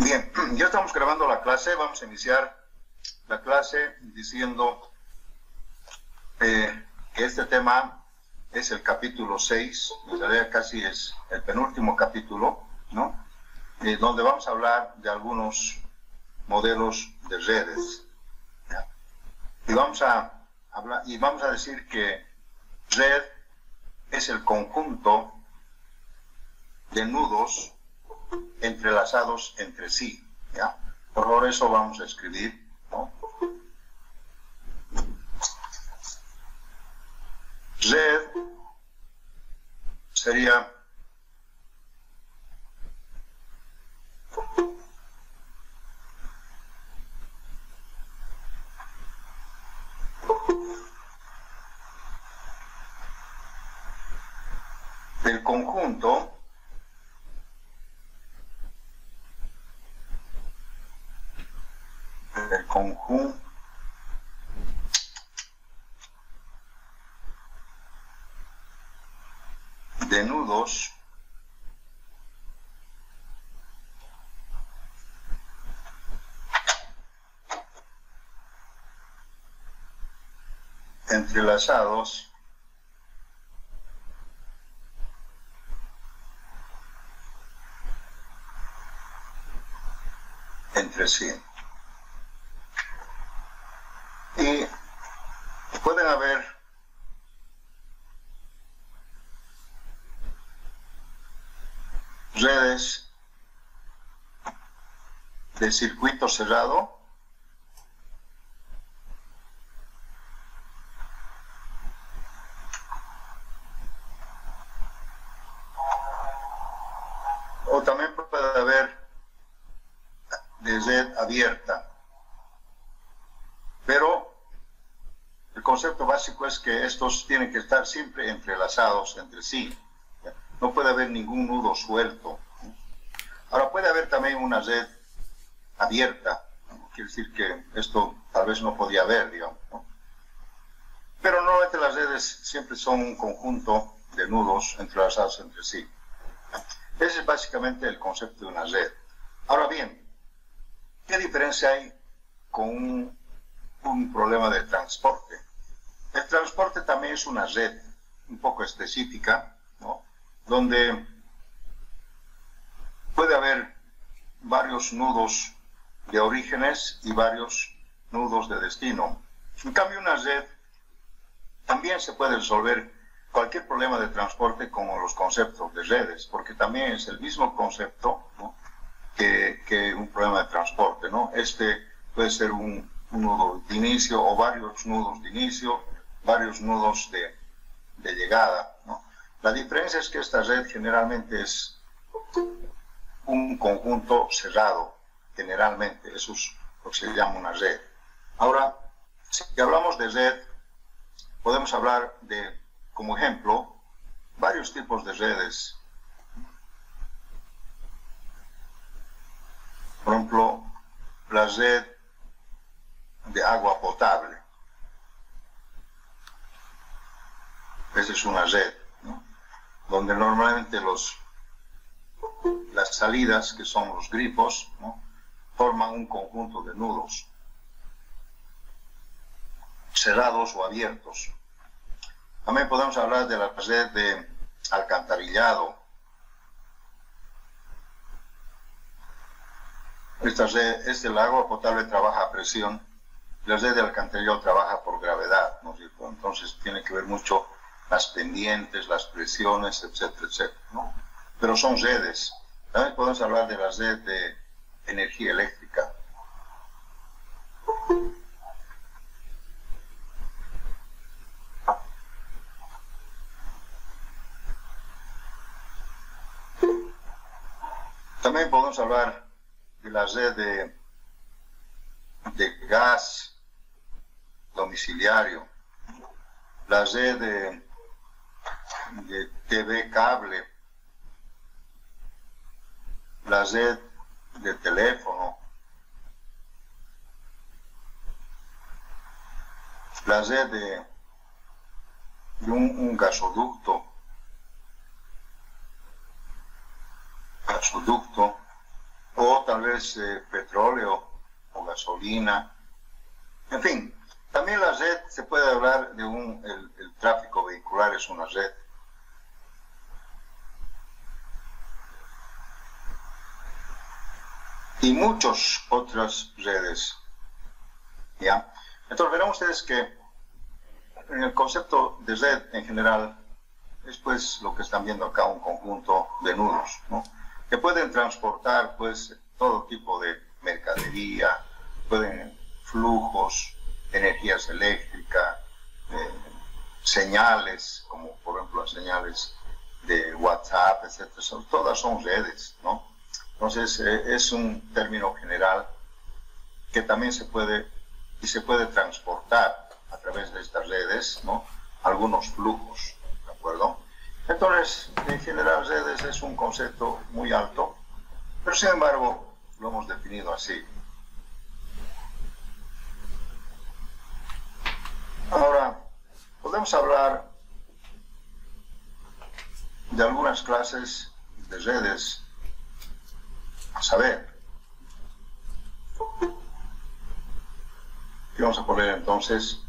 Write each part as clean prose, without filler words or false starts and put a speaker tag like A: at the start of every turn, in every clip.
A: Bien, ya estamos grabando la clase. Vamos a iniciar la clase diciendo que este tema es el capítulo 6, en realidad casi es el penúltimo capítulo, ¿no? Donde vamos a hablar de algunos modelos de redes, ¿ya? Y vamos a decir que red es el conjunto de nudos entrelazados entre sí, ¿ya? Por favor, eso vamos a escribir, ¿no? Red sería el conjunto de nudos entrelazados entre sí. Y pueden haber redes de circuito cerrado o también puede haber de red abierta. Pero el concepto básico es que estos tienen que estar siempre entrelazados entre sí. No puede haber ningún nudo suelto. Ahora, puede haber también una red abierta. Quiere decir que esto tal vez no podía haber, digamos, ¿no? Pero normalmente las redes siempre son un conjunto de nudos entrelazados entre sí. Ese es básicamente el concepto de una red. Ahora bien, ¿qué diferencia hay con un problema de transporte? El transporte también es una red un poco específica, ¿no? Donde puede haber varios nudos de orígenes y varios nudos de destino. En cambio, una red también se puede resolver cualquier problema de transporte como los conceptos de redes, porque también es el mismo concepto, ¿no? que un problema de transporte, ¿no? Este puede ser un nudo de inicio o varios nudos de inicio, varios nudos de llegada, ¿no? La diferencia es que esta red generalmente es un conjunto cerrado, generalmente, eso es lo que se llama una red. Ahora, si hablamos de red, podemos hablar de, como ejemplo, varios tipos de redes. Por ejemplo, la red de agua potable. Esa es una red, ¿no? Donde normalmente las salidas, que son los grifos, ¿no? Forman un conjunto de nudos cerrados o abiertos. También podemos hablar de la red de alcantarillado. Esta red es el agua potable, trabaja a presión. La red de alcantarillado trabaja por gravedad, ¿no es cierto? Entonces tiene que ver mucho las pendientes, las presiones, etcétera, etcétera, ¿no? Pero son redes. También podemos hablar de la red de energía eléctrica. También podemos hablar de la red de gas domiciliario, la red de TV cable, la red de teléfono, la red de un gasoducto, o tal vez petróleo o gasolina. En fin, también la red, se puede hablar de el tráfico vehicular es una red. Y muchas otras redes, ¿ya? Entonces verán ustedes que en el concepto de red en general es pues lo que están viendo acá, un conjunto de nudos, ¿no? Que pueden transportar pues todo tipo de mercadería, pueden flujos, energías eléctricas, señales, como por ejemplo las señales de WhatsApp, etcétera, todas son redes, ¿no? Entonces es un término general que también se puede transportar a través de estas redes, ¿no? Algunos flujos, ¿de acuerdo? Entonces, en general, redes es un concepto muy alto, pero sin embargo lo hemos definido así. Ahora, podemos hablar de algunas clases de redes, a saber, y vamos a poner entonces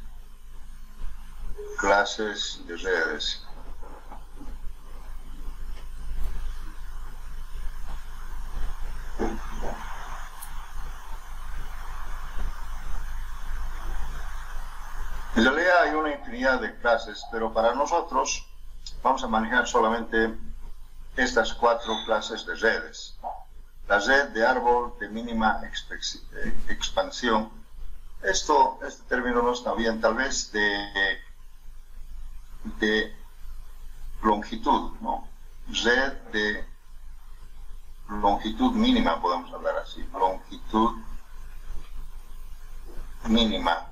A: clases de redes. En realidad hay una infinidad de clases, pero para nosotros vamos a manejar solamente estas 4 clases de redes. La red de árbol de mínima expansión. Este término no está bien, tal vez de longitud, ¿no? Red de longitud mínima, podemos hablar así, longitud mínima.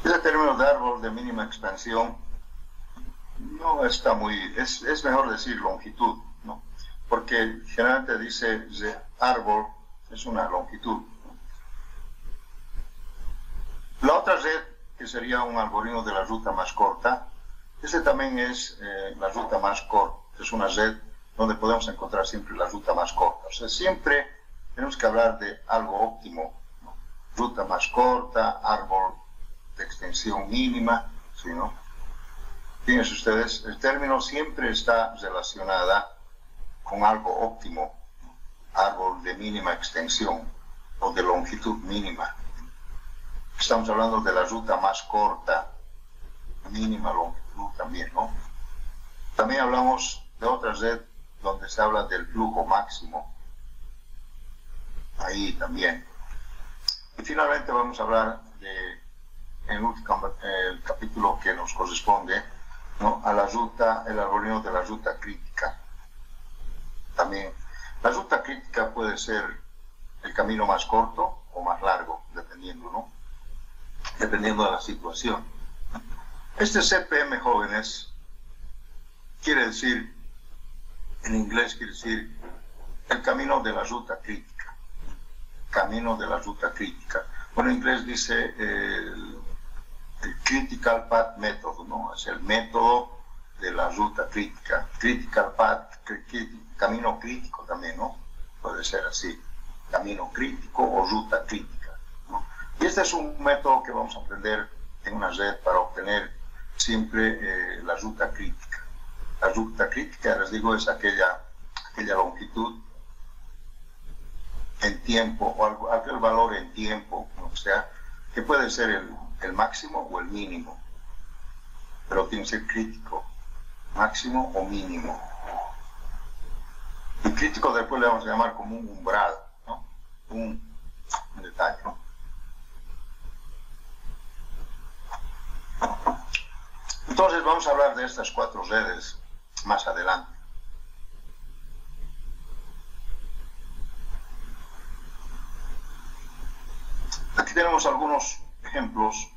A: Ese término de árbol de mínima expansión no está muy, es mejor decir longitud, ¿no? Porque generalmente dice árbol es una longitud. La otra red, que sería un algoritmo de la ruta más corta, ese también es la ruta más corta, es una red donde podemos encontrar siempre la ruta más corta. O sea, siempre tenemos que hablar de algo óptimo, ¿no? Ruta más corta, árbol de extensión mínima, ¿sí, no? Fíjense ustedes, el término siempre está relacionado con algo óptimo, árbol de mínima extensión o de longitud mínima. Estamos hablando de la ruta más corta, mínima longitud también, ¿no? También hablamos de otra red donde se habla del flujo máximo, ahí también. Y finalmente vamos a hablar en el capítulo que nos corresponde, ¿no? A la ruta, el algoritmo de la ruta crítica. También la ruta crítica puede ser el camino más corto o más largo, dependiendo, ¿no? Dependiendo de la situación. Este CPM, jóvenes, quiere decir, en inglés quiere decir el camino de la ruta crítica. Camino de la ruta crítica. Bueno, en inglés dice el Critical Path Method, ¿no? Es el método de la ruta crítica. Critical Path, camino crítico también, ¿no? Puede ser así, camino crítico o ruta crítica, ¿no? Y este es un método que vamos a aprender en una red para obtener siempre la ruta crítica. La ruta crítica, les digo, es aquella longitud en tiempo, o aquel valor en tiempo, o sea, que puede ser el máximo o el mínimo, pero tiene que ser crítico, máximo o mínimo. Y crítico después le vamos a llamar como un umbral, ¿no? Un detalle, ¿no? Entonces vamos a hablar de estas 4 redes más adelante. Aquí tenemos algunos ejemplos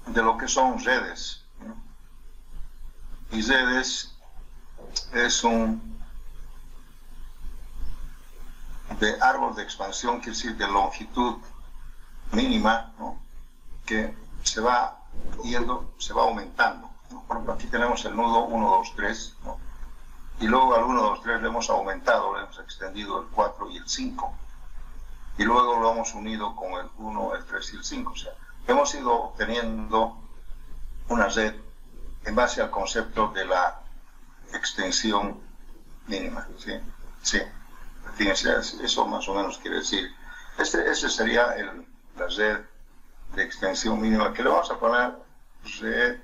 A: de lo que son redes, ¿no? Y redes es un de árbol de expansión, quiere decir de longitud mínima, ¿no? Que se va yendo, se va aumentando. ejemplo, aquí tenemos el nudo 1, 2, 3, ¿no? Y luego al 1, 2, 3 le hemos aumentado, le hemos extendido el 4 y el 5. Y luego lo hemos unido con el 1, el 3 y el 5. O sea, hemos ido obteniendo una red en base al concepto de la extensión mínima. ¿Sí? Sí. Fíjense, eso más o menos quiere decir. Ese sería la red de extensión mínima, que le vamos a poner red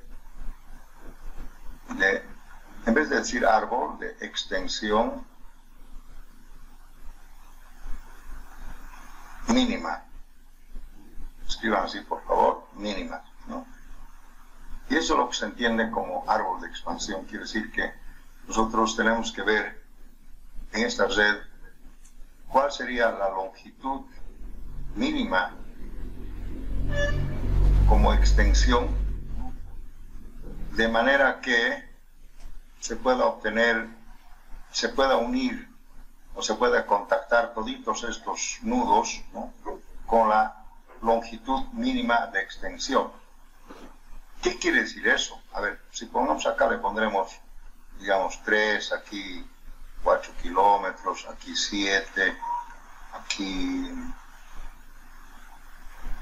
A: de, en vez de decir árbol, de extensión mínima. Escriban así, por favor, mínima, ¿no? Y eso es lo que se entiende como árbol de expansión. Quiere decir que nosotros tenemos que ver en esta red cuál sería la longitud mínima como extensión, de manera que se pueda obtener, se pueda unir o se pueda contactar toditos estos nudos, ¿no?, con la longitud mínima de extensión. ¿Qué quiere decir eso? A ver, si pongamos acá, le pondremos, digamos, 3, aquí 4 kilómetros, aquí 7, aquí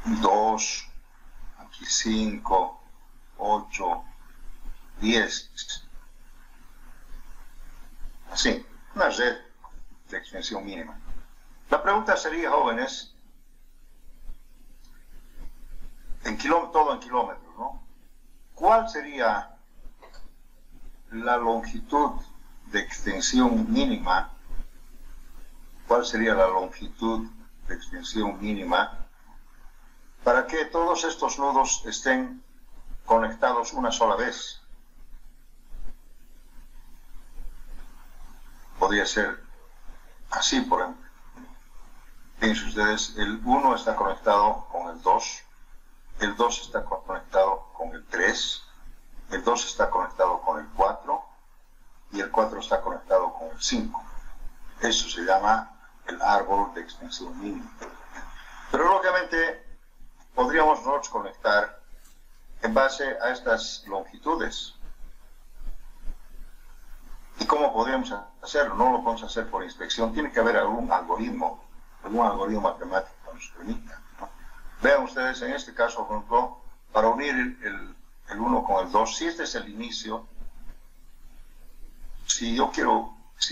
A: 2, aquí 5, 8, 10. Así, una red de extensión mínima. La pregunta sería, jóvenes, todo en kilómetros, ¿no? ¿Cuál sería la longitud de extensión mínima? ¿Cuál sería la longitud de extensión mínima para que todos estos nudos estén conectados una sola vez? Podría ser así, por ejemplo. Fíjense ustedes, el 1 está conectado con el 2, el 2 está conectado con el 3, el 2 está conectado con el 4 y el 4 está conectado con el 5. Eso se llama el árbol de extensión mínima. Pero lógicamente podríamos nosotros conectar en base a estas longitudes. ¿Y cómo podríamos hacerlo? No lo podemos hacer por inspección. Tiene que haber algún algoritmo matemático que nos permita, ¿no? Vean ustedes, en este caso, por ejemplo, para unir el 1 con el 2, si este es el inicio, si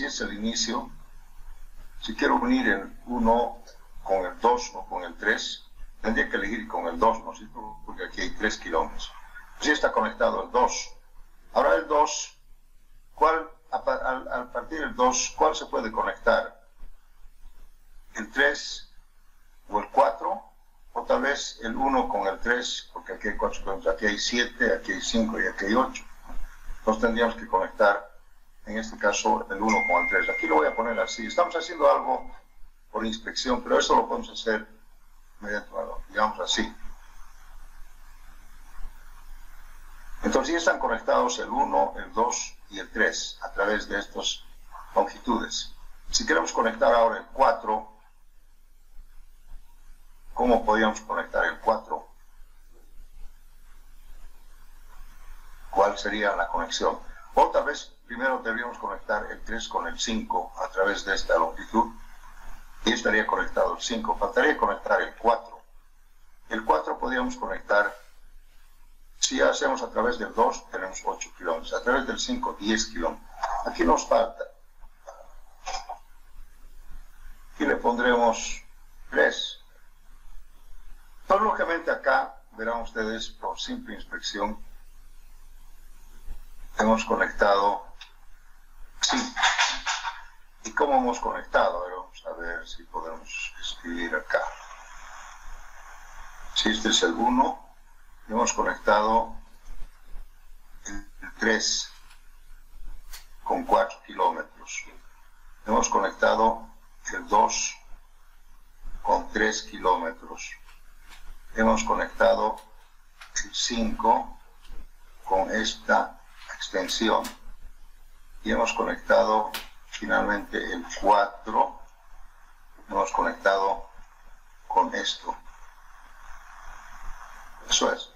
A: es el inicio, si quiero unir el 1 con el 2 o con el 3, tendría que elegir con el 2, ¿no es cierto? Porque aquí hay 3 kilómetros. Si está conectado el 2. Ahora el 2, al partir del 2, ¿cuál se puede conectar? ¿El 3 o el 4? O tal vez el 1 con el 3, porque aquí hay 4 kilómetros, aquí hay 7, aquí hay 5 y aquí hay 8. Entonces tendríamos que conectar, en este caso, el 1 con el 3. Aquí lo voy a poner así. Estamos haciendo algo por inspección, pero eso lo podemos hacer mediante, digamos así. Entonces ya están conectados el 1, el 2 y el 3 a través de estas longitudes. Si queremos conectar ahora el 4, ¿cómo podríamos conectar el 4? ¿Cuál sería la conexión? O tal vez primero deberíamos conectar el 3 con el 5 a través de esta longitud. Y estaría conectado el 5. Faltaría conectar el 4. El 4 podríamos conectar, si hacemos a través del 2, tenemos 8 kilómetros. A través del 5, 10 kilómetros. Aquí nos falta. Aquí le pondremos 3. Entonces, lógicamente acá, verán ustedes, por simple inspección, hemos conectado, sí. ¿Y cómo hemos conectado? Vamos a ver si podemos escribir acá. Si este es el 1, hemos conectado el 3 con 4 kilómetros. Hemos conectado el 2 con 3 kilómetros. Hemos conectado el 5 con esta extensión. Y hemos conectado finalmente el 4, hemos conectado con esto. Eso es.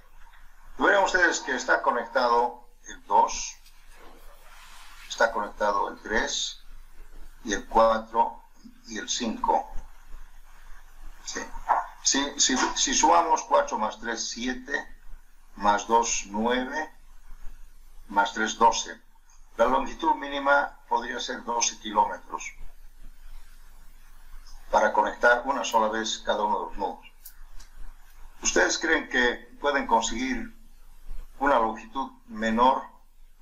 A: Verán ustedes que está conectado el 2, está conectado el 3, y el 4 y el 5. Sí. Si sumamos 4 más 3, 7, más 2, 9, más 3, 12. La longitud mínima podría ser 12 kilómetros para conectar una sola vez cada uno de los nudos. ¿Ustedes creen que pueden conseguir una longitud menor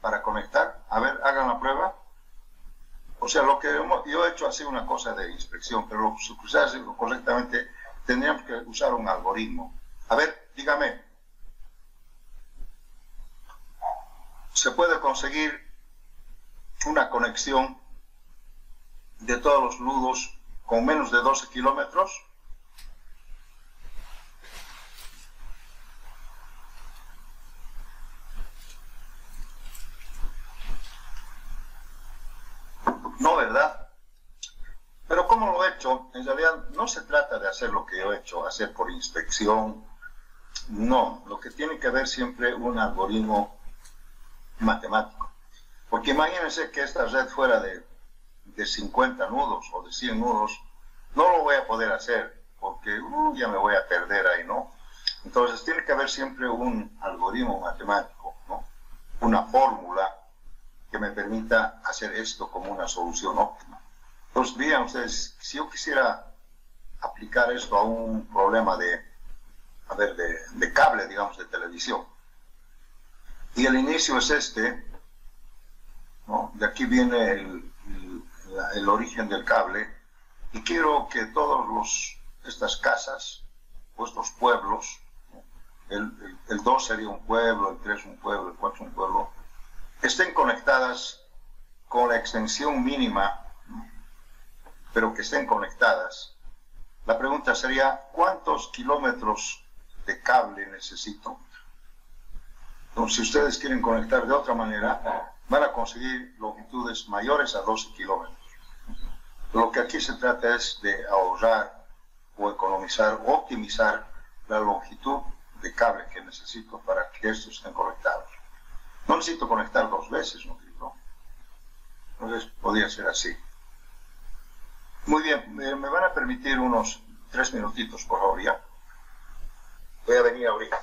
A: para conectar? A ver, hagan la prueba. O sea, lo que yo he hecho ha sido una cosa de inspección, pero lo que se hace correctamente, tendríamos que usar un algoritmo. A ver, dígame, ¿se puede conseguir una conexión de todos los nudos con menos de 12 kilómetros? No, ¿verdad? Pero ¿cómo lo he hecho? En realidad no se trata de hacer lo que yo he hecho, hacer por inspección. No, lo que tiene que haber siempre un algoritmo matemático. Porque imagínense que esta red fuera de 50 nudos o de 100 nudos, no lo voy a poder hacer porque ya me voy a perder ahí, ¿no? Entonces tiene que haber siempre un algoritmo matemático, ¿no? Una fórmula que me permita hacer esto como una solución óptima. Entonces, vean ustedes, si yo quisiera aplicar esto a un problema de cable, digamos, de televisión, y el inicio es este, ¿no? De aquí viene el origen del cable, y quiero que todas estas casas, o estos pueblos, ¿no? El 2 sería un pueblo, el 3 un pueblo, el 4 un pueblo, estén conectadas con la extensión mínima, ¿no? Pero que estén conectadas. La pregunta sería, ¿cuántos kilómetros de cable necesito? Entonces, si ustedes quieren conectar de otra manera, van a conseguir longitudes mayores a 12 kilómetros. Lo que aquí se trata es de ahorrar o economizar, optimizar la longitud de cable que necesito para que estos estén conectados. No necesito conectar 2 veces, ¿no? Entonces, podría ser así. Muy bien, me van a permitir unos 3 minutitos, por favor, ya. Voy a venir ahorita.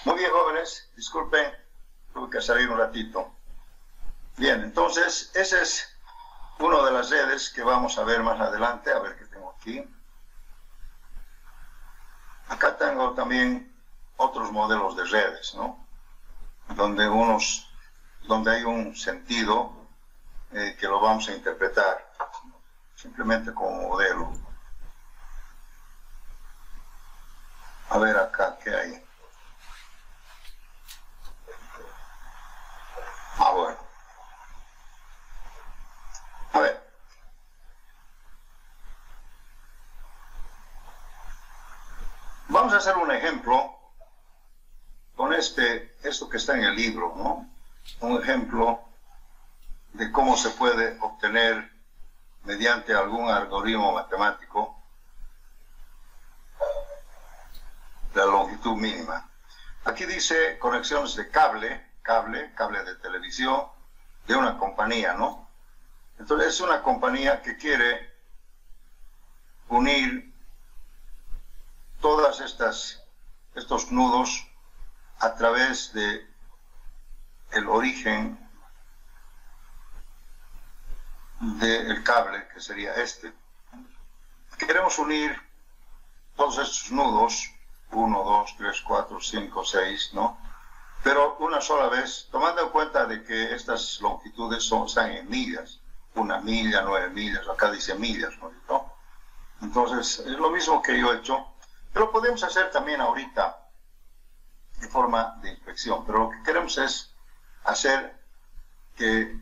A: Muy bien, jóvenes, disculpen, tuve que salir un ratito. Bien, entonces, ese es uno de las redes que vamos a ver más adelante, a ver qué tengo aquí. Acá tengo también otros modelos de redes, ¿no? Donde hay un sentido que lo vamos a interpretar simplemente como modelo. A ver acá, ¿qué hay? Ah, bueno. A ver. Vamos a hacer un ejemplo con esto que está en el libro, ¿no? Un ejemplo de cómo se puede obtener mediante algún algoritmo matemático la longitud mínima. Aquí dice conexiones de cable de televisión de una compañía, ¿no? Entonces es una compañía que quiere unir todas estos nudos a través de el origen del cable, que sería este. Queremos unir todos estos nudos, 1, 2, 3, 4, 5, 6, ¿no? Pero una sola vez, tomando en cuenta de que estas longitudes están en millas, 1 milla, 9 millas, acá dice millas, ¿no? Entonces, es lo mismo que yo he hecho, pero podemos hacer también ahorita de forma de inspección, pero lo que queremos es hacer que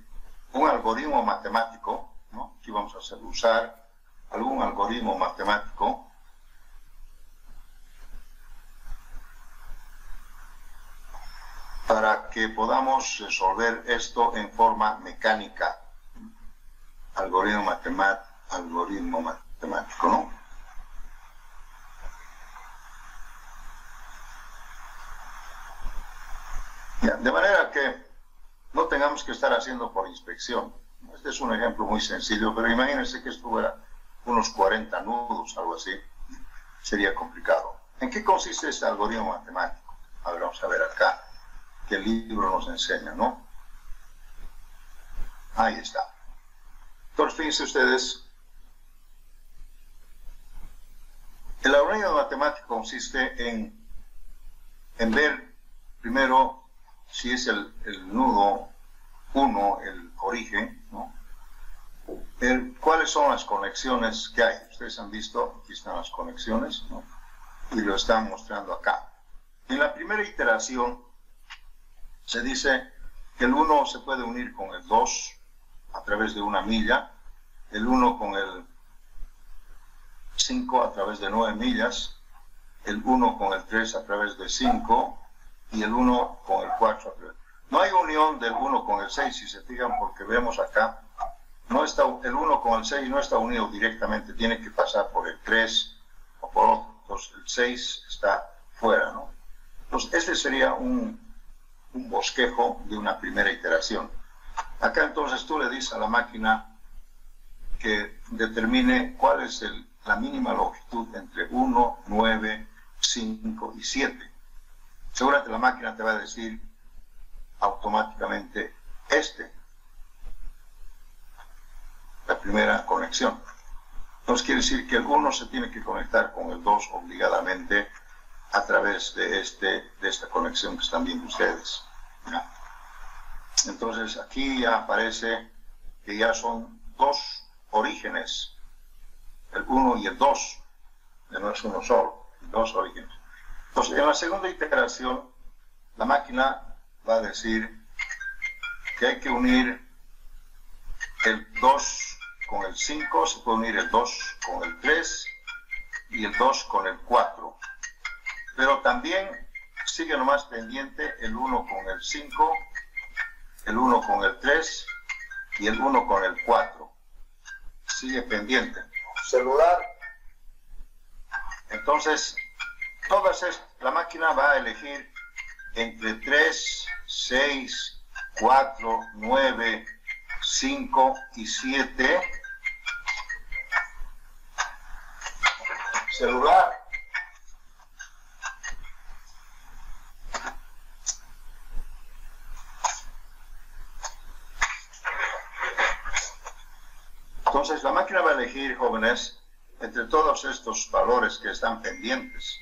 A: un algoritmo matemático, ¿no? Aquí vamos a usar algún algoritmo matemático para que podamos resolver esto en forma mecánica. Algoritmo matemático, ¿no? Ya, de manera que no tengamos que estar haciendo por inspección. Este es un ejemplo muy sencillo, pero imagínense que esto fuera unos 40 nudos, algo así. Sería complicado. ¿En qué consiste este algoritmo matemático? A ver, vamos a ver acá, que el libro nos enseña, ¿no? Ahí está. Entonces, fíjense ustedes, el algoritmo matemático consiste en ver primero si es el nudo 1, el origen, ¿no? Ver cuáles son las conexiones que hay. Ustedes han visto, aquí están las conexiones, ¿no? Y lo están mostrando acá. En la primera iteración se dice que el 1 se puede unir con el 2 a través de 1 milla, el 1 con el 5 a través de 9 millas, el 1 con el 3 a través de 5 y el 1 con el 4 a través. No hay unión del 1 con el 6, si se fijan, porque vemos acá, no está, el 1 con el 6 no está unido directamente, tiene que pasar por el 3 o por otro. Entonces el 6 está fuera, ¿no? Entonces este sería un bosquejo de una primera iteración. Acá entonces tú le dices a la máquina que determine cuál es la mínima longitud entre 1, 9, 5 y 7. Seguramente la máquina te va a decir automáticamente la primera conexión. Entonces quiere decir que el 1 se tiene que conectar con el 2 obligadamente a través de esta conexión que están viendo ustedes, ¿ya? Entonces aquí ya aparece que ya son dos orígenes, el 1 y el 2, no es uno solo, dos orígenes. Entonces en la segunda iteración la máquina va a decir que hay que unir el 2 con el 5, se puede unir el 2 con el 3 y el 2 con el 4. Pero también sigue nomás pendiente el 1 con el 5, el 1 con el 3 y el 1 con el 4. Sigue pendiente. Celular. Entonces, la máquina va a elegir entre 3, 6, 4, 9, 5 y 7. Celular. Entonces la máquina va a elegir, jóvenes, entre todos estos valores que están pendientes.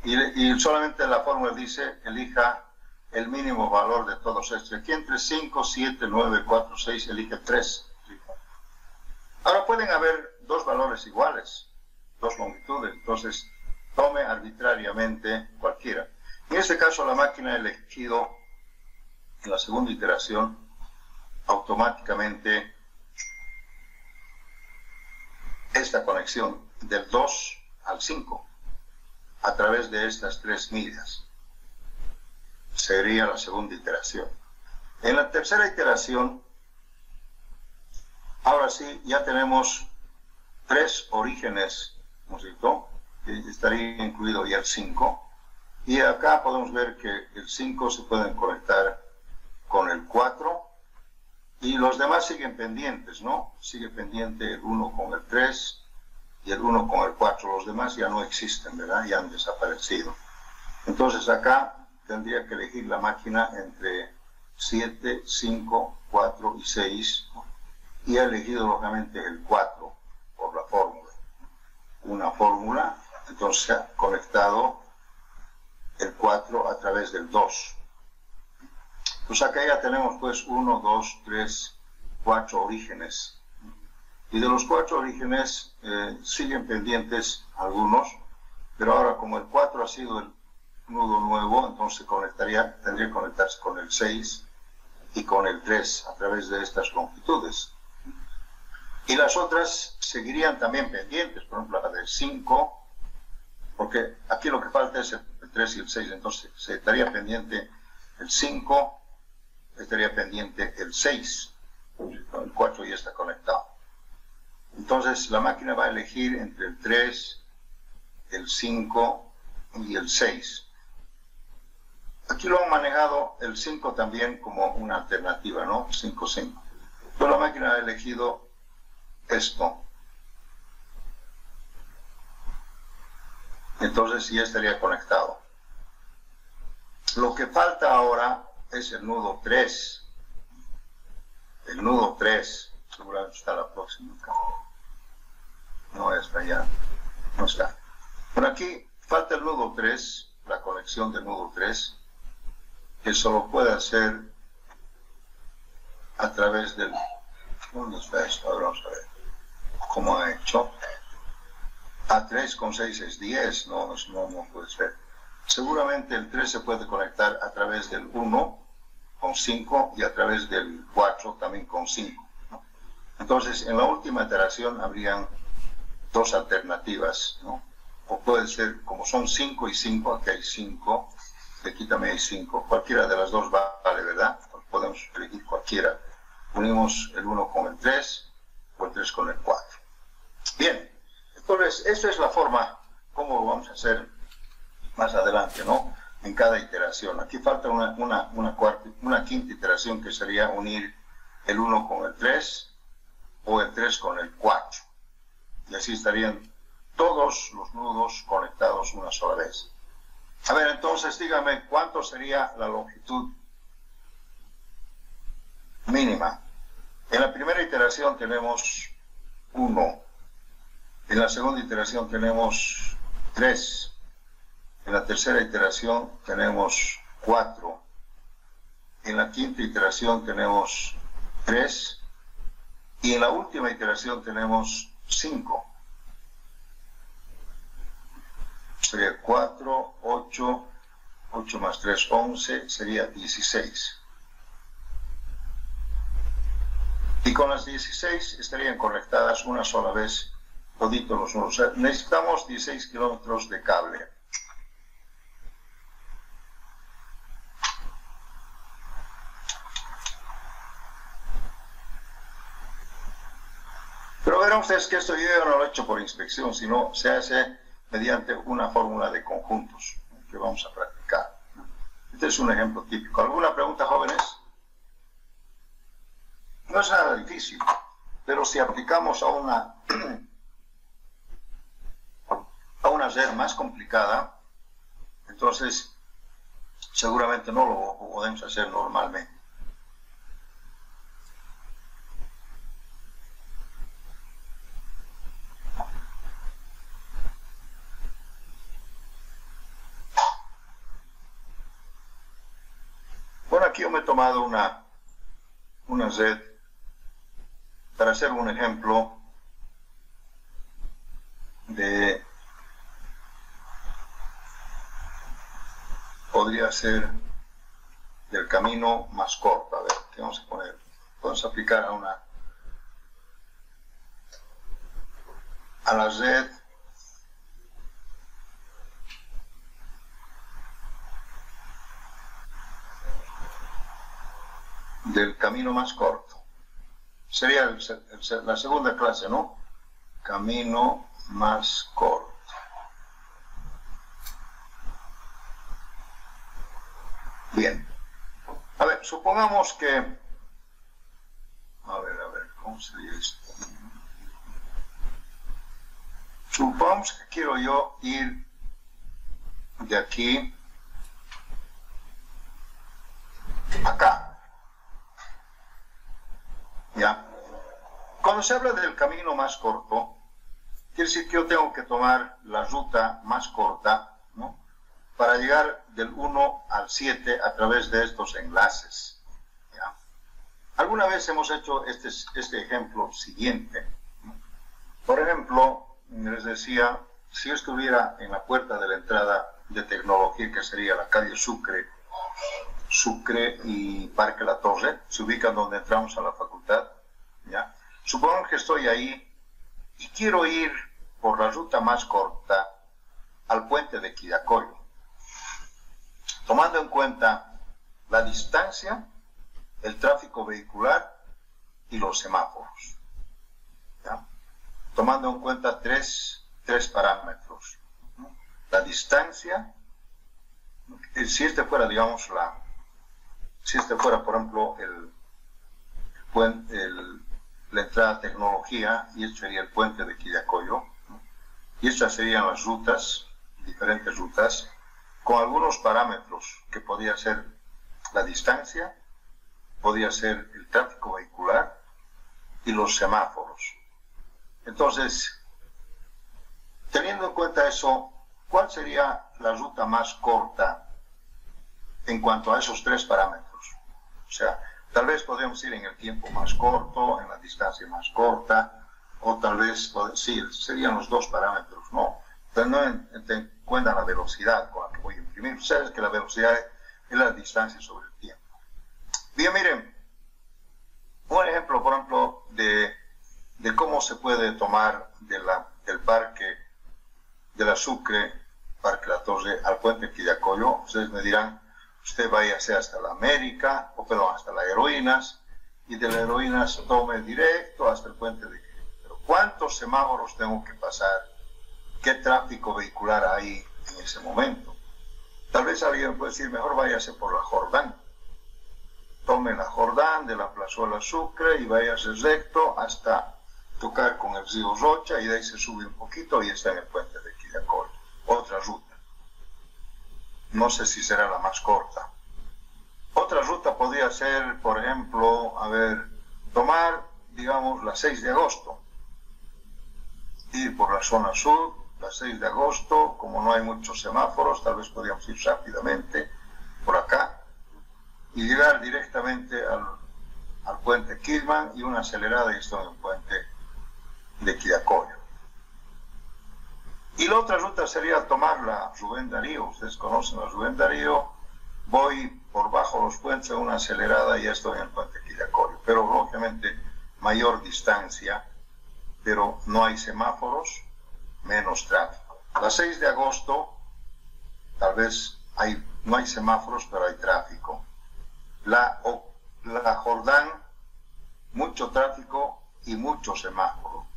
A: Y solamente la fórmula dice, elija el mínimo valor de todos estos. Aquí entre 5, 7, 9, 4, 6, elige 3. Ahora pueden haber dos valores iguales, dos longitudes. Entonces tome arbitrariamente cualquiera. En este caso la máquina ha elegido en la segunda iteración automáticamente esta conexión del 2 al 5 a través de estas 3 millas. sería la segunda iteración. En la tercera iteración, ahora sí, ya tenemos 3 orígenes, ¿no es cierto? Que estaría incluido ya el 5. Y acá podemos ver que el 5 se pueden conectar con el 4. Y los demás siguen pendientes, ¿no? Sigue pendiente el 1 con el 3 y el 1 con el 4. Los demás ya no existen, ¿verdad? Ya han desaparecido. Entonces acá tendría que elegir la máquina entre 7, 5, 4 y 6. Y he elegido lógicamente el 4 por la fórmula. Una fórmula, entonces se ha conectado el 4 a través del 2. Pues acá ya tenemos pues 1, 2, 3, 4 orígenes. Y de los 4 orígenes siguen pendientes algunos, pero ahora como el 4 ha sido el nudo nuevo, entonces tendría que conectarse con el 6 y con el 3 a través de estas longitudes. Y las otras seguirían también pendientes, por ejemplo la del 5, porque aquí lo que falta es el 3 y el 6, entonces se estaría pendiente el 5, estaría pendiente el 6, el 4 ya está conectado. Entonces la máquina va a elegir entre el 3, el 5 y el 6. Aquí lo han manejado el 5 también como una alternativa, ¿no? 5, 5. Pero la máquina ha elegido esto. Entonces ya estaría conectado. Lo que falta ahora es el nudo 3. El nudo 3, seguramente está la próxima. No está allá. No está. Por aquí falta el nudo 3, la conexión del nudo 3, que solo puede hacer a través del... ¿Dónde está esto? Ahora vamos a ver cómo ha hecho. A3 con 6 es 10, no puede ser. Seguramente el 3 se puede conectar a través del 1 con 5 y a través del 4 también con 5. ¿No? Entonces, en la última iteración habrían 2 alternativas, ¿no? O puede ser, como son 5 y 5, aquí hay 5, aquí también hay 5, cualquiera de las dos vale, ¿verdad? Podemos elegir cualquiera. Unimos el 1 con el 3 o el 3 con el 4. Bien, entonces, esa es la forma como lo vamos a hacer más adelante, ¿no? En cada iteración. Aquí falta una quinta iteración que sería unir el 1 con el 3 o el 3 con el 4. Y así estarían todos los nudos conectados una sola vez. A ver, entonces dígame cuánto sería la longitud mínima. En la primera iteración tenemos 1. En la segunda iteración tenemos 3. En la tercera iteración tenemos 4. En la quinta iteración tenemos 3. Y en la última iteración tenemos 5. Sería 4, 8, 8 más 3, 11, sería 16. Y con las 16 estarían conectadas una sola vez toditos los nudos. O sea, necesitamos 16 kilómetros de cable. Pero verán ustedes que esto yo no lo he hecho por inspección, sino se hace mediante una fórmula de conjuntos que vamos a practicar. Este es un ejemplo típico. ¿Alguna pregunta, jóvenes? No es nada difícil, pero si aplicamos a una red más complicada, entonces seguramente no lo podemos hacer normalmente. Bueno, aquí yo me he tomado una red para hacer un ejemplo de, podría ser del camino más corto. A ver, ¿qué vamos a poner? Podemos aplicar a la red del camino más corto. Sería la segunda clase, ¿no? Camino más corto. Bien. A ver, supongamos que... A ver, ¿cómo sería esto? Supongamos que quiero yo ir de aquí a acá. ¿Ya? Cuando se habla del camino más corto, quiere decir que yo tengo que tomar la ruta más corta, ¿no?, para llegar del 1 al 7 a través de estos enlaces. ¿Ya? Alguna vez hemos hecho este ejemplo siguiente, ¿no? Por ejemplo, les decía, si yo estuviera en la puerta de la entrada de tecnología, que sería la calle Sucre y Parque La Torre, se ubican donde entramos a la facultad, ¿ya? Supongamos que estoy ahí y quiero ir por la ruta más corta al puente de Quillacollo, tomando en cuenta la distancia, el tráfico vehicular y los semáforos, ¿ya? Tomando en cuenta tres parámetros, ¿no? La distancia, si este fuera, digamos, por ejemplo, la entrada a tecnología, y esto sería el puente de Quillacollo, ¿no? Y estas serían las rutas, diferentes rutas, con algunos parámetros que podría ser la distancia, podría ser el tráfico vehicular y los semáforos. Entonces, teniendo en cuenta eso, ¿cuál sería la ruta más corta en cuanto a esos tres parámetros? O sea, tal vez podemos ir en el tiempo más corto, en la distancia más corta, o tal vez, sí, serían los dos parámetros, ¿no? Teniendo en cuenta la velocidad con la que voy a imprimir. Sabes que la velocidad es la distancia sobre el tiempo. Bien, miren, un ejemplo, por ejemplo, de cómo se puede tomar del parque de la Sucre, Parque La Torre, al puente Quillacollo. Ustedes me dirán, usted váyase hasta la América, hasta las Heroínas, y de las Heroínas tome directo hasta el puente de Quillacollo. Pero ¿cuántos semáforos tengo que pasar? ¿Qué tráfico vehicular hay en ese momento? Tal vez alguien puede decir, mejor váyase por la Jordán. Tome la Jordán de la Plazuela Sucre y váyase recto hasta tocar con el río Rocha, y de ahí se sube un poquito y está en el puente de Quillacollo. Otra ruta. No sé si será la más corta. Otra ruta podría ser, por ejemplo, tomar, digamos, la 6 de agosto. Ir por la zona sur, la 6 de agosto, como no hay muchos semáforos, tal vez podríamos ir rápidamente por acá y llegar directamente al puente Quilman, y una acelerada y estoy en el puente de Quillacollo. Y la otra ruta sería tomar la Rubén Darío. Ustedes conocen la Rubén Darío. Voy por bajo los puentes, una acelerada y ya estoy en el puente Quillacollo. Pero lógicamente mayor distancia, pero no hay semáforos, menos tráfico. La 6 de agosto, tal vez no hay semáforos, pero hay tráfico. La Jordán, mucho tráfico y mucho semáforo.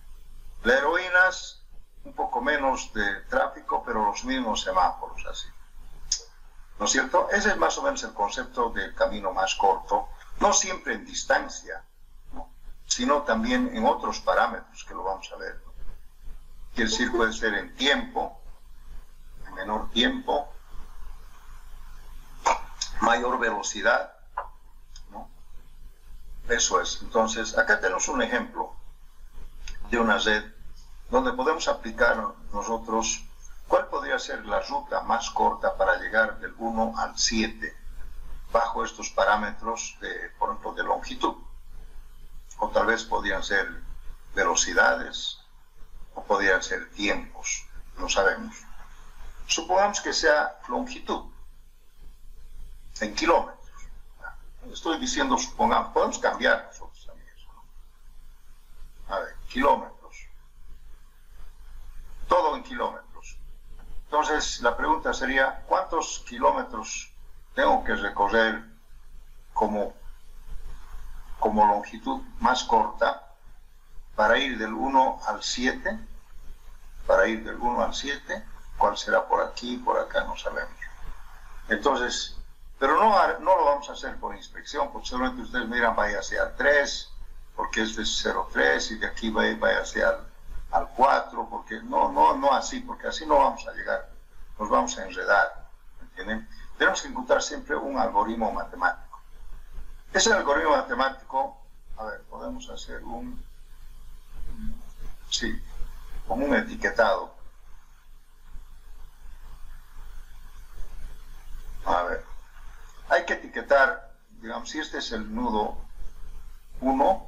A: La Heroínas, un poco menos de tráfico, pero los mismos semáforos, así. ¿No es cierto? Ese es más o menos el concepto del camino más corto, no siempre en distancia, ¿no?, sino también en otros parámetros que lo vamos a ver, ¿no? Quiere decir, puede ser en tiempo, en menor tiempo, mayor velocidad, ¿no? Eso es. Entonces, acá tenemos un ejemplo de una red donde podemos aplicar nosotros cuál podría ser la ruta más corta para llegar del 1 al 7 bajo estos parámetros, por ejemplo, de longitud. O tal vez podrían ser velocidades, o podrían ser tiempos, no sabemos. Supongamos que sea longitud, en kilómetros. Estoy diciendo, supongamos, podemos cambiar nosotros también eso, ¿no? A ver, kilómetros. Todo en kilómetros. Entonces, la pregunta sería, ¿cuántos kilómetros tengo que recorrer como como longitud más corta para ir del 1 al 7, cuál será por aquí, por acá, no sabemos. Entonces, pero no lo vamos a hacer por inspección, porque seguramente ustedes miran, vaya hacia 3, porque este es 0,3, y de aquí vaya hacia al 4, porque no así, porque así no vamos a llegar, nos vamos a enredar, ¿entienden? Tenemos que encontrar siempre un algoritmo matemático. Ese algoritmo matemático, a ver, podemos hacer como un etiquetado. A ver, hay que etiquetar, digamos, si este es el nudo 1,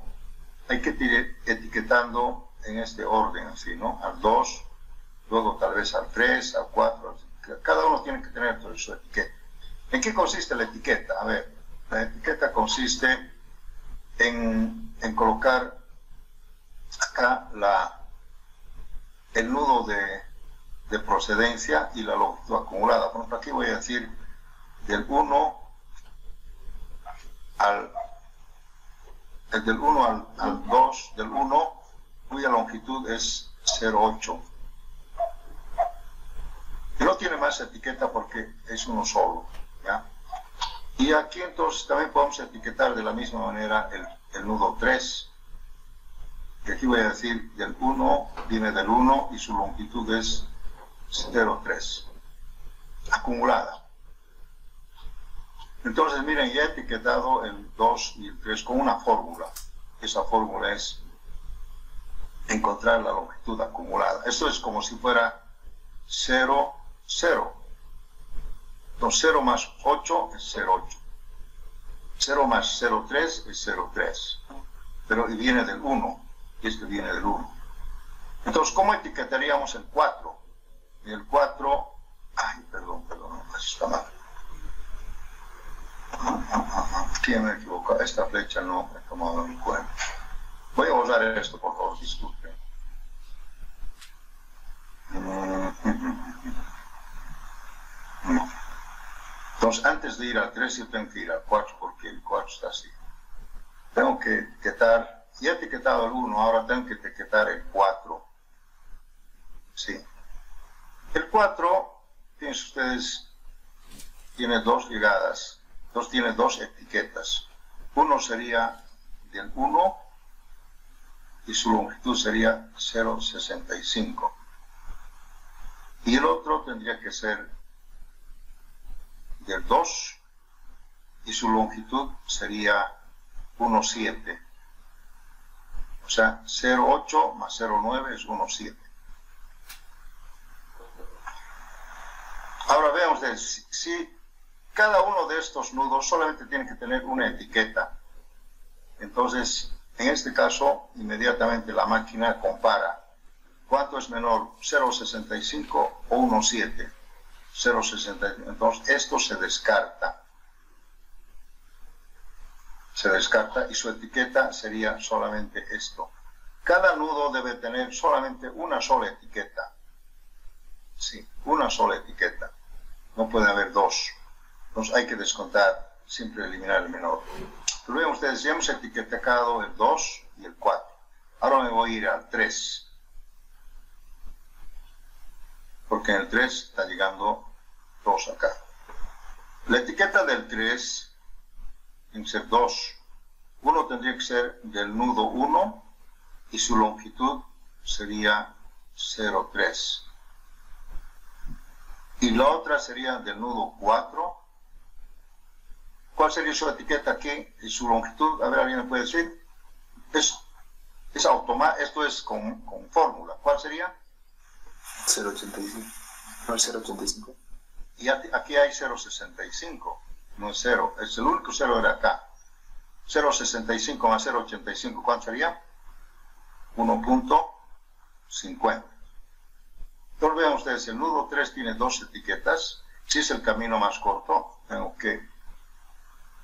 A: hay que ir etiquetando en este orden, así, ¿no? Al 2, luego tal vez al 3, al 4, cada uno tiene que tener su etiqueta. ¿En qué consiste la etiqueta? A ver, la etiqueta consiste en colocar acá el nudo de procedencia y la longitud acumulada. Por ejemplo, aquí voy a decir del 1 al 2, del 1, cuya longitud es 0,8. Y no tiene más etiqueta porque es uno solo, ¿ya? Y aquí entonces también podemos etiquetar de la misma manera el nudo 3. Y aquí voy a decir del 1, viene del 1 y su longitud es 0,3, acumulada. Entonces, miren, ya he etiquetado el 2 y el 3 con una fórmula. Esa fórmula es encontrar la longitud acumulada. Esto es como si fuera 0, 0. Entonces, 0 más 8 es 0,8. 0 más 0,3 es 0,3. Pero y viene del 1. Y este viene del 1. Entonces, ¿cómo etiquetaríamos el 4? Y el 4... Ay, perdón, eso está mal. Aquí me he equivocado. Esta flecha no me he tomado en cuenta. Voy a borrar esto, por favor, disculpen. Entonces, antes de ir al 3, yo tengo que ir al 4, porque el 4 está así. Tengo que etiquetar, ya he etiquetado el 1, ahora tengo que etiquetar el 4. Sí. El 4, fíjense ustedes, tiene dos ligadas, tiene dos etiquetas. Uno sería del 1 y su longitud sería 0,65. Y el otro tendría que ser del 2 y su longitud sería 1,7. O sea, 0,8 más 0,9 es 1,7. Ahora vean ustedes, si cada uno de estos nudos solamente tiene que tener una etiqueta, entonces en este caso inmediatamente la máquina compara cuánto es menor, 0,65 o 1,7. 0,65. Entonces esto se descarta y su etiqueta sería solamente esto. Cada nudo debe tener solamente una sola etiqueta. Sí, una sola etiqueta. No puede haber dos. Entonces hay que descontar, siempre eliminar el menor. Pero vean ustedes, ya hemos etiquetado el 2 y el 4. Ahora me voy a ir al 3. Porque en el 3 está llegando 2 acá. La etiqueta del 3 tiene que ser 2. Uno tendría que ser del nudo 1 y su longitud sería 0,3. Y la otra sería del nudo 4. ¿Cuál sería su etiqueta aquí? Y su longitud, a ver, ¿alguien me puede decir? Es automático, esto es con fórmula. ¿Cuál sería?
B: 0,85. No, 0,85.
A: Y aquí hay 0,65. No es 0. Es el único 0 era acá. 0,65 más 0,85. ¿Cuánto sería? 1,50. Entonces vean ustedes, el nudo 3 tiene dos etiquetas. Si es el camino más corto, tengo que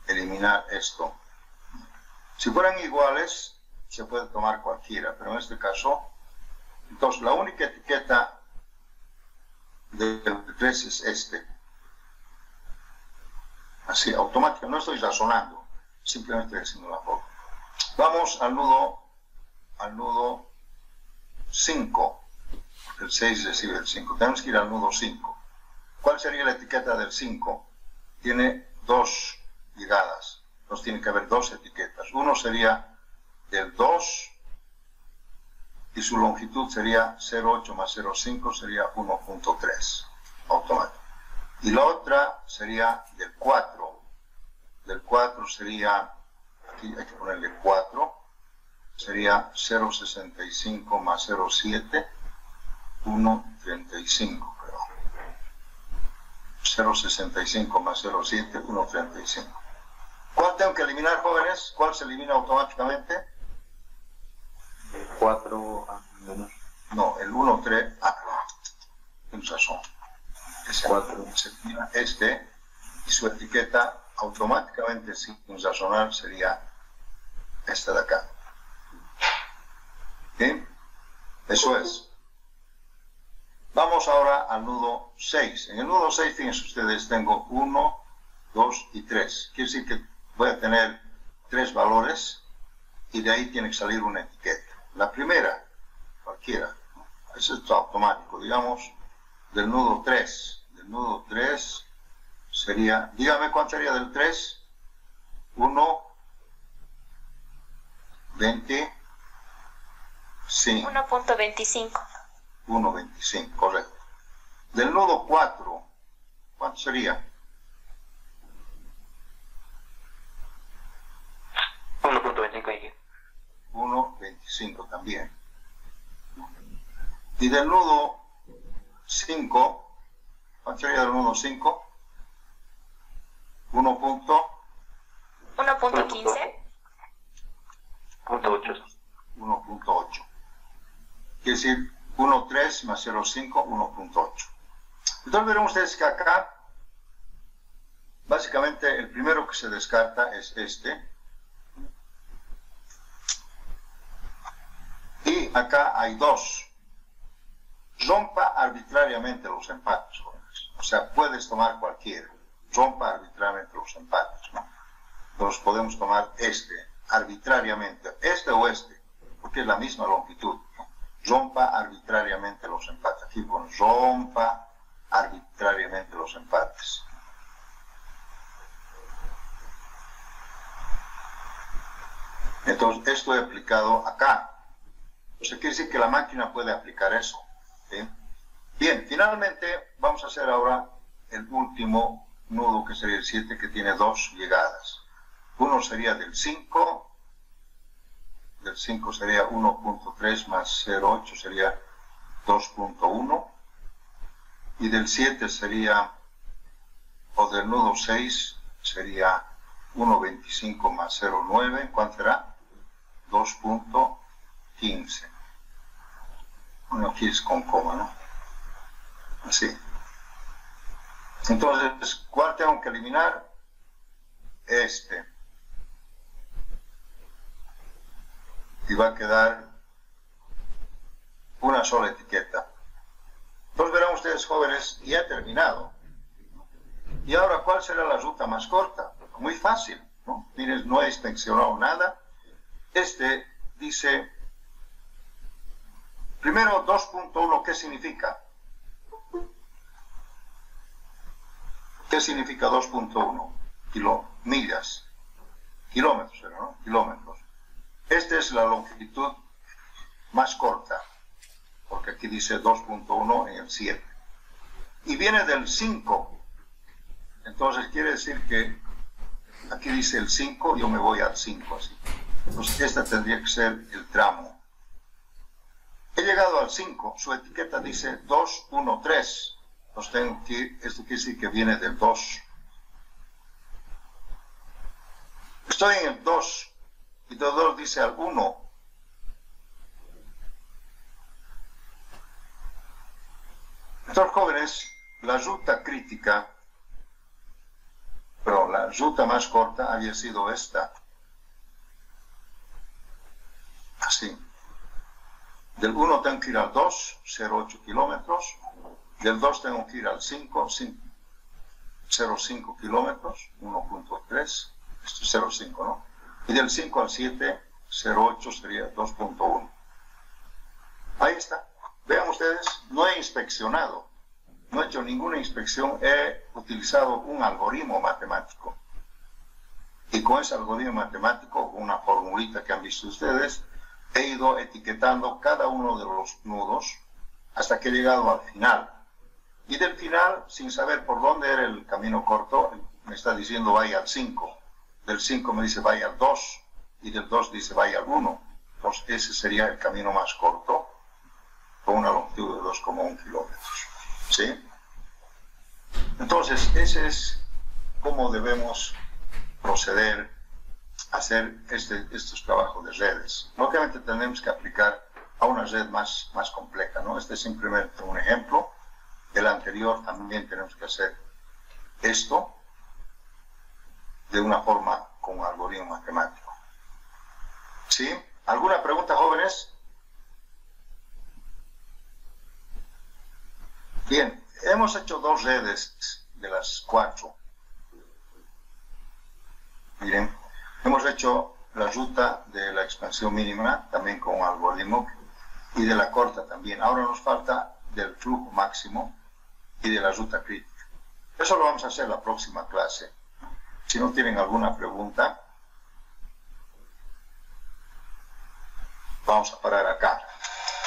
A: eliminar esto. Si fueran iguales, se puede tomar cualquiera, pero en este caso, entonces la única etiqueta del 3 es este. Así, automático, no estoy razonando, simplemente estoy haciendo la forma. Vamos al nudo 5. El 6 recibe el 5. Tenemos que ir al nudo 5. ¿Cuál sería la etiqueta del 5? Tiene 2 llegadas. Entonces tiene que haber 2 etiquetas. Uno sería del 2 y su longitud sería 0,8 más 0,5 sería 1.3 automático. Y la otra sería del 4. Del 4 sería, aquí hay que ponerle 4, sería 0,65 más 0,7, 1.35, perdón. 0,65 más 0,7, 1.35. ¿Cuál tengo que eliminar, jóvenes? ¿Cuál se elimina automáticamente?
B: 4 a menor.
A: No, el 1.3, tienes razón. Es
B: 4.
A: Se elimina este y su etiqueta automáticamente, sin razonar, sería esta de acá. ¿Sí? Eso es. Vamos ahora al nudo 6. En el nudo 6, fíjense ustedes, tengo 1, 2 y 3. Quiere decir que voy a tener 3 valores y de ahí tiene que salir una etiqueta. La primera, cualquiera, eso es automático. Digamos, del nudo 3. Del nudo 3 sería, dígame cuánto sería del 3. 1, 20, sí.
C: 1.25.
A: 1.25, correcto. Del nudo 4, ¿cuánto sería?
B: 1.25.
A: 1.25 también. Y del nudo 5, ¿cuánto sería del nudo 5?
C: 1.15.
A: 1.8. Quiere decir 1.3 más 0.5, 1.8. Entonces verán ustedes que acá, básicamente el primero que se descarta es este. Y acá hay 2. Rompa arbitrariamente los empates, jóvenes. O sea, puedes tomar cualquiera. Rompa arbitrariamente los empates, ¿no? Entonces podemos tomar este, arbitrariamente, este o este, porque es la misma longitud, ¿no? Rompa arbitrariamente los empates. Aquí pone rompa arbitrariamente los empates. Entonces, esto he aplicado acá. O sea, quiere decir que la máquina puede aplicar eso. ¿Sí? Bien, finalmente vamos a hacer ahora el último nudo, que sería el 7, que tiene 2 llegadas. Uno sería del 5. Del 5 sería 1.3 más 0.8 sería 2.1. Y del 7 sería, o del nudo 6, sería 1.25 más 0.9. ¿Cuánto será? 2.15. Bueno, aquí es con coma, ¿no? Así. Entonces, ¿cuál tengo que eliminar? Este. Y va a quedar una sola etiqueta. Entonces verán ustedes, jóvenes, ya he terminado. Y ahora, ¿cuál será la ruta más corta? Muy fácil, ¿no? Miren, no he inspeccionado nada. Este dice, primero 2.1, ¿qué significa? ¿Qué significa 2.1? Millas. Kilómetros, ¿no? Kilómetros. Esta es la longitud más corta, porque aquí dice 2.1 en el 7. Y viene del 5. Entonces quiere decir que aquí dice el 5, yo me voy al 5 así. Entonces este tendría que ser el tramo. He llegado al 5, su etiqueta dice 213. Entonces tengo que ir, esto quiere decir que viene del 2. Estoy en el 2 y del 2 dice al 1. Entonces, jóvenes, la ruta crítica, pero la ruta más corta había sido esta. Así. Del 1 tengo que ir al 2, 0,8 kilómetros. Del 2 tengo que ir al 5, 0,5 kilómetros, 1.3. Esto es 0,5, ¿no? Y del 5 al 7, 0,8 sería 2.1. Ahí está. Vean ustedes, no he inspeccionado, no he hecho ninguna inspección, he utilizado un algoritmo matemático. Y con ese algoritmo matemático, con una formulita que han visto ustedes, he ido etiquetando cada uno de los nudos hasta que he llegado al final. Y del final, sin saber por dónde era el camino corto, me está diciendo vaya al 5. Del 5 me dice vaya al 2. Y del 2 dice vaya al 1. Entonces ese sería el camino más corto, con una longitud de 2,1 kilómetros. ¿Sí? Entonces, ese es cómo debemos proceder a hacer estos trabajos de redes. Obviamente tenemos que aplicar a una red más compleja, ¿no? Este es simplemente un ejemplo. El anterior también tenemos que hacer esto de una forma con un algoritmo matemático. ¿Sí? ¿Alguna pregunta, jóvenes? Bien, hemos hecho 2 redes de las 4. Miren, hemos hecho la ruta de la expansión mínima, también con un algoritmo, y de la corta también. Ahora nos falta del flujo máximo y de la ruta crítica. Eso lo vamos a hacer la próxima clase. Si no tienen alguna pregunta, vamos a parar acá.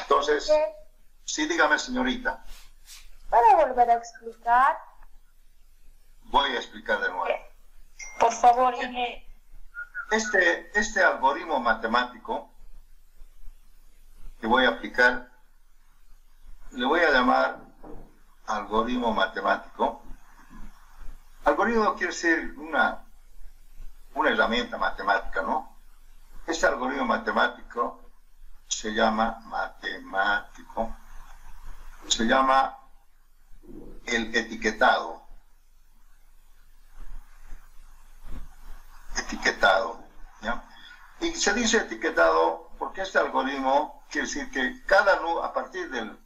A: Entonces, sí, dígame, señorita.
C: ¿Para volver a explicar?
A: Voy a explicar de nuevo.
C: Por favor.
A: Este algoritmo matemático que voy a aplicar, le voy a llamar algoritmo matemático. Algoritmo quiere decir una herramienta matemática, ¿no? Este algoritmo matemático se llama el etiquetado. ¿Ya? Y se dice etiquetado porque este algoritmo quiere decir que cada nudo, a partir del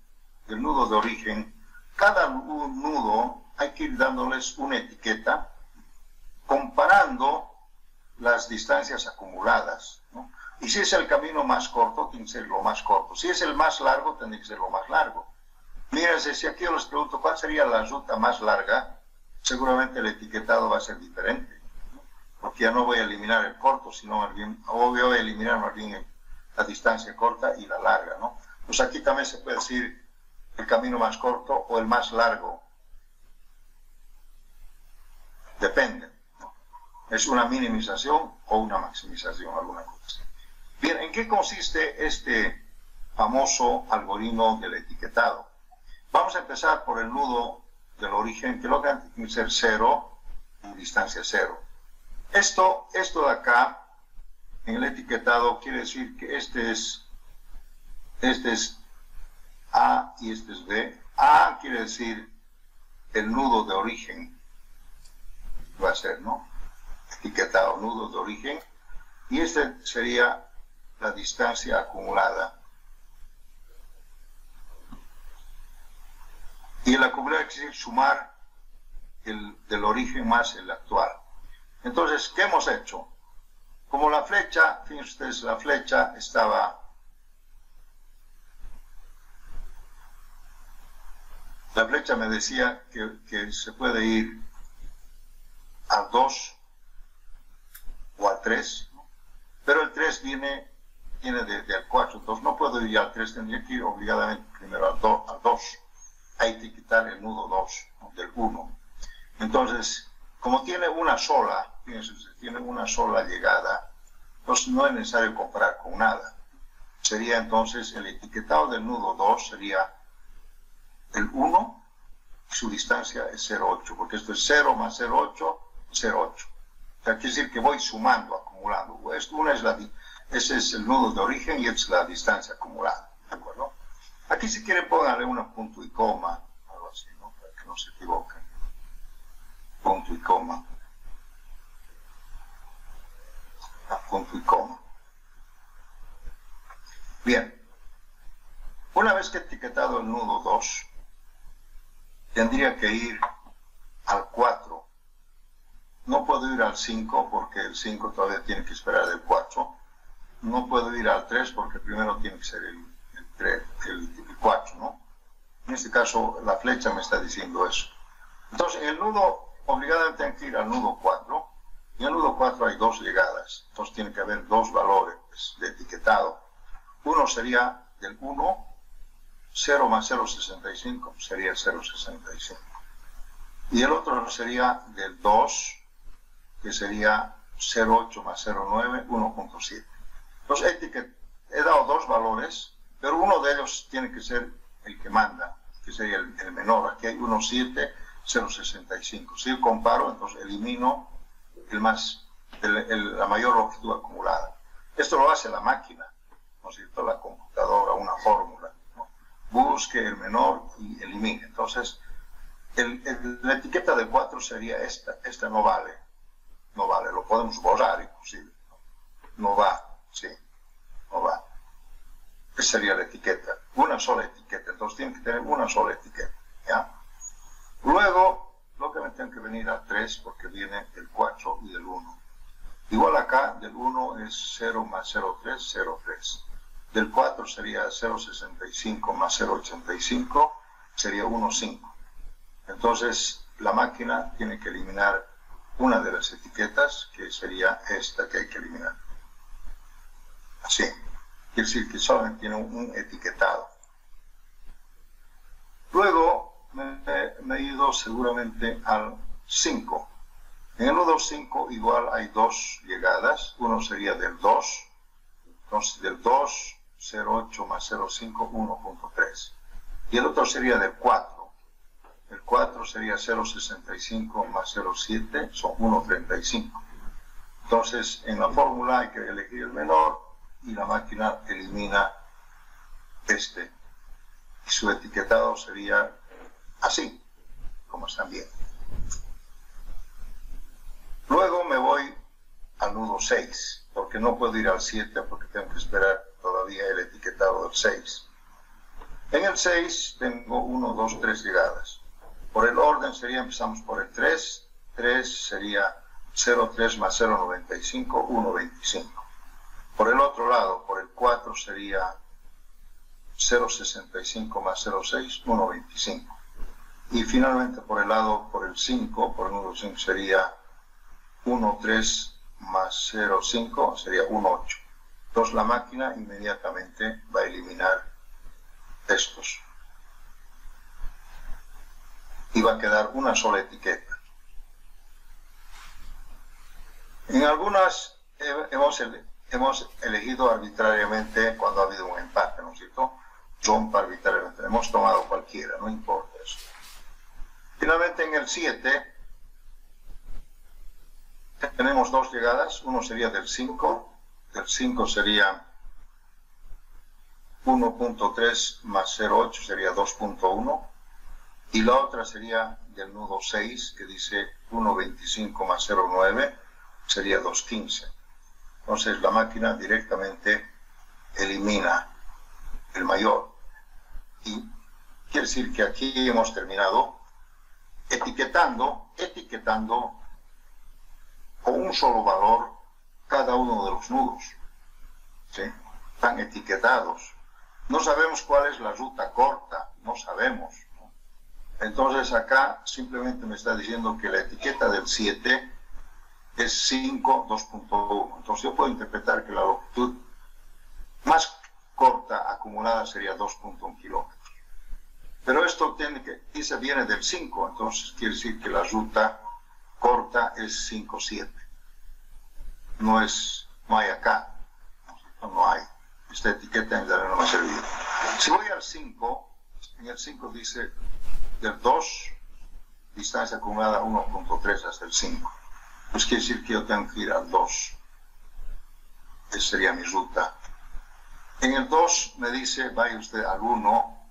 A: nudo de origen, cada nudo hay que ir dándoles una etiqueta comparando las distancias acumuladas, ¿no? Y si es el camino más corto, tiene que ser lo más corto. Si es el más largo, tiene que ser lo más largo. Mírense, si aquí yo les pregunto cuál sería la ruta más larga, seguramente el etiquetado va a ser diferente, ¿no? Porque ya no voy a eliminar el corto, sino más bien, voy a eliminar más bien la distancia corta y la larga, ¿no? Pues aquí también se puede decir el camino más corto o el más largo. Depende, ¿no? Es una minimización o una maximización, alguna cosa. Bien, ¿en qué consiste este famoso algoritmo del etiquetado? Vamos a empezar por el nudo del origen, que lo que tiene que ser 0 y distancia 0. Esto de acá, en el etiquetado, quiere decir que este es A y este es B. A quiere decir el nudo de origen, va a ser, ¿no? Etiquetado, nudo de origen. Y este sería la distancia acumulada. Y el acumular quiere decir sumar del origen más el actual. Entonces, ¿qué hemos hecho? Como la flecha, fíjense ustedes, la flecha estaba... La flecha me decía que se puede ir al 2 o al 3, ¿no? Pero el 3 viene del 4, entonces no puedo ir al 3, tendría que ir obligadamente primero al 2. Hay que quitar el nudo 2, ¿no? Del 1. Entonces, como tiene una sola, fíjense, tiene una sola llegada, entonces no es necesario comparar con nada. Sería entonces el etiquetado del nudo 2 sería el 1, y su distancia es 0,8, porque esto es 0 más 0,8, 0,8. O sea, quiere decir que voy sumando, acumulando. Ese es el nudo de origen y es la distancia acumulada, ¿de acuerdo? Aquí si quieren pónganle un punto y coma, algo así, ¿no? Para que no se equivoquen. Punto y coma. Punto y coma. Bien. Una vez que he etiquetado el nudo 2, tendría que ir al 4. No puedo ir al 5 porque el 5 todavía tiene que esperar del 4. no puedo ir al 3 porque primero tiene que ser el 4, ¿no? En este caso, la flecha me está diciendo eso. Entonces, el nudo, obligadamente tengo que ir al nudo 4. Y en el nudo 4 hay dos llegadas. Entonces, tiene que haber dos valores de etiquetado. Uno sería del 1, 0 más 0,65 sería 0,65. Y el otro sería del 2, que sería 0,8 más 0,9, 1,7. Entonces, he dado dos valores, pero uno de ellos tiene que ser el que manda, que sería el menor. Aquí hay 1,7, 0,65. Si yo comparo, entonces elimino la mayor longitud acumulada. Esto lo hace la máquina, ¿no es cierto? La computadora, una fórmula, ¿no? Busque el menor y elimine. Entonces, la etiqueta de 4 sería esta no vale. No vale, lo podemos borrar inclusive. No va, sí, no va. Esa sería la etiqueta, una sola etiqueta. Entonces tiene que tener una sola etiqueta, ¿ya? Luego, lógicamente tengo que venir a 3 porque viene del 4 y del 1. Igual acá, del 1 es 0 más 0,3, 0,3. Del 4 sería 0,65 más 0,85, sería 1,5. Entonces, la máquina tiene que eliminar una de las etiquetas, que sería esta que hay que eliminar. Así. Quiere decir que solamente tiene un etiquetado. Luego me he ido seguramente al 5. En el nudo 5 igual hay dos llegadas. Uno sería del 2. Entonces del 2, 0,8 más 0,5, 1,3. Y el otro sería del 4. El 4 sería 0,65 más 0,7, son 1,35. Entonces en la fórmula hay que elegir el menor y la máquina elimina este. Y su etiquetado sería así, como están viendo. Luego me voy al nudo 6, porque no puedo ir al 7 porque tengo que esperar todavía el etiquetado del 6. En el 6 tengo 1, 2, 3 llegadas. Por el orden sería, empezamos por el 3. 3 sería 0,3 más 0,95, 1,25. Por el otro lado, por el 4 sería 0,65 más 0,6, 1,25. Y finalmente por el 5, por el nudo 5 sería 1,3 más 0,5, sería 1,8. Entonces la máquina inmediatamente va a eliminar estos. Y va a quedar una sola etiqueta. En algunas hemos elegido arbitrariamente cuando ha habido un empate, ¿no es cierto? Rompa arbitrariamente. Hemos tomado cualquiera, no importa eso. Finalmente en el 7 tenemos dos llegadas. Uno sería del 5. Del 5 sería 1,3 más 0,8 sería 2,1. Y la otra sería del nudo 6, que dice 1,25 más 0,9 sería 2,15. Entonces la máquina directamente elimina el mayor. Y quiere decir que aquí hemos terminado etiquetando con un solo valor cada uno de los nudos. ¿Sí? Están etiquetados. No sabemos cuál es la ruta corta, no sabemos. Entonces acá simplemente me está diciendo que la etiqueta del 7 es 5, 2,1. Entonces yo puedo interpretar que la longitud más corta acumulada sería 2,1 kilómetros. Pero esto dice viene del 5, entonces quiere decir que la ruta corta es 5,7. No hay acá. No hay. Esta etiqueta en realidad no me ha servido. Si voy al 5, en el 5 dice del 2, distancia acumulada 1,3 hasta el 5. Pues quiere decir que yo tengo que ir al 2. Esa sería mi ruta. En el 2 me dice, vaya usted al 1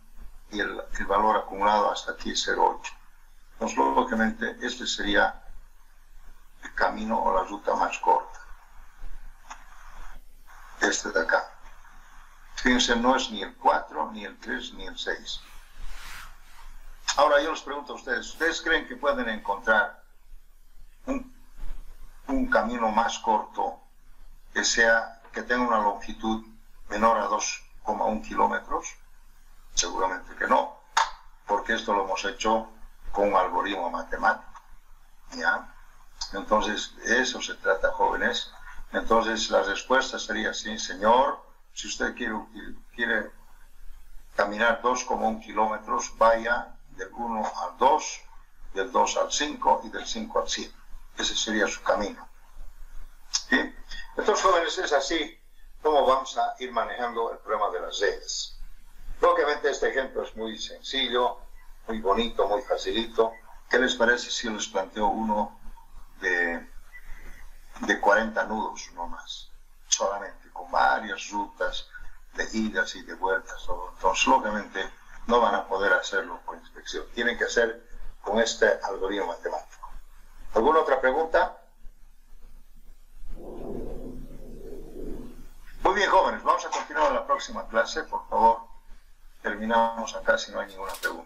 A: y el valor acumulado hasta aquí es 0,8. Entonces, lógicamente, este sería el camino o la ruta más corta. Este de acá. Fíjense, no es ni el 4, ni el 3, ni el 6. Ahora yo les pregunto a ustedes, ¿ustedes creen que pueden encontrar un camino más corto que que tenga una longitud menor a 2,1 kilómetros? Seguramente que no, porque esto lo hemos hecho con un algoritmo matemático, ¿ya? Entonces, de eso se trata, jóvenes. Entonces, la respuesta sería sí, señor, si usted quiere caminar 2,1 kilómetros, vaya del 1 al 2, del 2 al 5 y del 5 al 7. Ese sería su camino. ¿Sí? Entonces, jóvenes, es así como vamos a ir manejando el problema de las redes. Lógicamente, este ejemplo es muy sencillo, muy bonito, muy facilito. ¿Qué les parece si les planteo uno de 40 nudos, no más? Solamente, con varias rutas de idas y de vueltas. Entonces, lógicamente, no van a poder hacerlo con inspección. Tienen que hacer con este algoritmo matemático. ¿Alguna otra pregunta? Muy bien, jóvenes, vamos a continuar en la próxima clase. Por favor, terminamos acá si no hay ninguna pregunta.